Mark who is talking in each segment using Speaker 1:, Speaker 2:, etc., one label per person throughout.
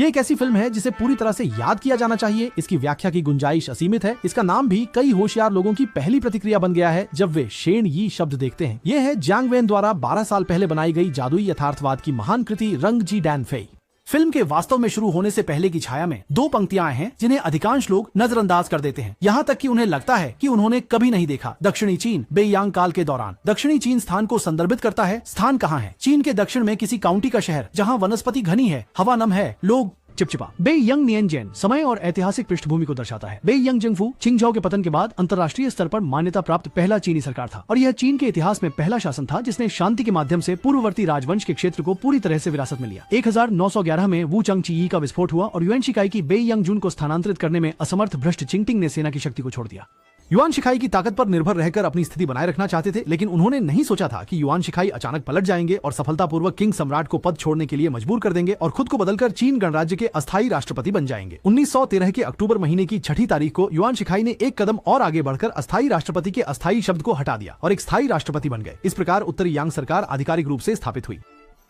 Speaker 1: ये एक ऐसी फिल्म है जिसे पूरी तरह से याद किया जाना चाहिए। इसकी व्याख्या की गुंजाइश असीमित है। इसका नाम भी कई होशियार लोगों की पहली प्रतिक्रिया बन गया है जब वे शेन यी शब्द देखते हैं। यह है जांग वेन द्वारा 12 साल पहले बनाई गई जादुई यथार्थवाद की महान कृति रंग जी डैन फेई। फिल्म के वास्तव में शुरू होने से पहले की छाया में 2 पंक्तियां हैं जिन्हें अधिकांश लोग नजरअंदाज कर देते हैं, यहाँ तक कि उन्हें लगता है कि उन्होंने कभी नहीं देखा। दक्षिणी चीन बेयांग काल के दौरान। दक्षिणी चीन स्थान को संदर्भित करता है। स्थान कहाँ है? चीन के दक्षिण में किसी काउंटी का शहर जहाँ वनस्पति घनी है, हवा नम है, लोग चिपचिपा। बेयंग नियनजेन समय और ऐतिहासिक पृष्ठभूमि को दर्शाता है। बेयंग जंगफू चिंगझाओ के पतन के बाद अंतर्राष्ट्रीय स्तर पर मान्यता प्राप्त पहला चीनी सरकार था और यह चीन के इतिहास में पहला शासन था जिसने शांति के माध्यम से पूर्ववर्ती राजवंश के क्षेत्र को पूरी तरह से विरासत में लिया। 1911 में वू चंग ची का विस्फोट हुआ और युएन शिकाई की बेयंग जून को स्थानांतरित करने में असमर्थ भ्रष्ट चिंगटिंग ने सेना की शक्ति को छोड़ दिया। युआन शिखाई की ताकत पर निर्भर रहकर अपनी स्थिति बनाए रखना चाहते थे, लेकिन उन्होंने नहीं सोचा था कि युआन शिखाई अचानक पलट जाएंगे और सफलतापूर्वक किंग सम्राट को पद छोड़ने के लिए मजबूर कर देंगे और खुद को बदलकर चीन गणराज्य के अस्थायी राष्ट्रपति बन जाएंगे। 1913 के अक्टूबर महीने की 6 तारीख को युआन शिखाई ने एक कदम और आगे बढ़कर अस्थायी राष्ट्रपति के अस्थायी शब्द को हटा दिया और एक स्थायी राष्ट्रपति बन गए। इस प्रकार उत्तरी यांग सरकार आधिकारिक रूप से स्थापित हुई।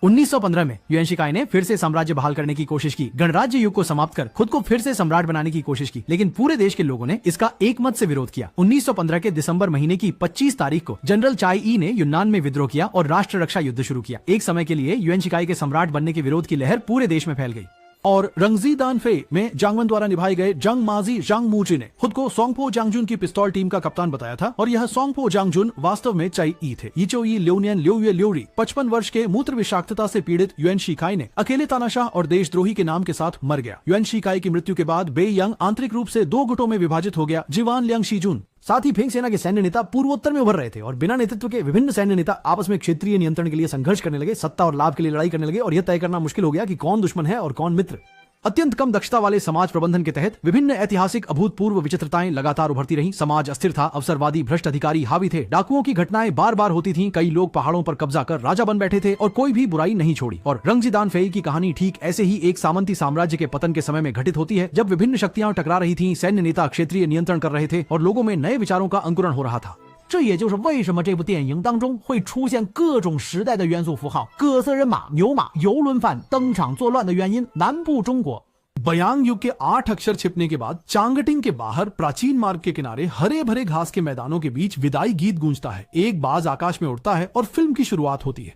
Speaker 1: 1915 में युएन शिकाई ने फिर से साम्राज्य बहाल करने की कोशिश की, गणराज्य युग को समाप्त कर खुद को फिर से सम्राट बनाने की कोशिश की, लेकिन पूरे देश के लोगों ने इसका एकमत से विरोध किया। 1915 के दिसंबर महीने की 25 तारीख को जनरल चाई ई ने यूनान में विद्रोह किया और राष्ट्र रक्षा युद्ध शुरू किया। एक समय के लिए युएन शिकाई के सम्राट बनने के विरोध की लहर पूरे देश में फैल गई और रंगजी दान फे में जांगवन द्वारा निभाए गए जंग माजी जांग मूची ने खुद को सोंगपो जांगजुन की पिस्तौल टीम का कप्तान बताया था और यह सोंगपो जांगजुन वास्तव में चाई ई थे। यीचो ई ल्योनियन ल्योये ल्योरी 55 वर्ष के मूत्र विषाक्तता से पीड़ित युएन शिकाई ने अकेले तानाशाह और देशद्रोही के नाम के साथ मर गया। युएन शिकाई की मृत्यु के बाद बेयंग आंतरिक रूप से 2 गुटों में विभाजित हो गया। जीवान लियांग शीजुन साथ ही फेंग सेना के सैन्य नेता पूर्वोत्तर में उभर रहे थे और बिना नेतृत्व के विभिन्न सैन्य नेता आपस में क्षेत्रीय नियंत्रण के लिए संघर्ष करने लगे, सत्ता और लाभ के लिए लड़ाई करने लगे और यह तय करना मुश्किल हो गया कि कौन दुश्मन है और कौन मित्र। अत्यंत कम दक्षता वाले समाज प्रबंधन के तहत विभिन्न ऐतिहासिक अभूतपूर्व विचित्रताएं लगातार उभरती रहीं। समाज अस्थिर था, अवसरवादी भ्रष्ट अधिकारी हावी थे, डाकुओं की घटनाएं बार बार होती थीं, कई लोग पहाड़ों पर कब्जा कर राजा बन बैठे थे और कोई भी बुराई नहीं छोड़ी। और रंगजी दान फेई की कहानी ठीक ऐसे ही एक सामंती साम्राज्य के पतन के समय में घटित होती है जब विभिन्न शक्तियां टकरा रही थीं, सैन्य नेता क्षेत्रीय नियंत्रण कर रहे थे और लोगों में नए विचारों का अंकुरण हो रहा था।
Speaker 2: 这也就是为什么这部电影当中会出现各种时代的元素符号，各色人马、牛马、游轮犯登场作乱的原因。南部中国
Speaker 1: बयांग युग के 8 अक्षर छिपने के बाद चांगटिंग के बाहर प्राचीन मार्ग के किनारे हरे भरे घास के मैदानों के बीच विदाई गीत गूंजता है। एक बाज आकाश में उड़ता है और फिल्म की शुरुआत होती है।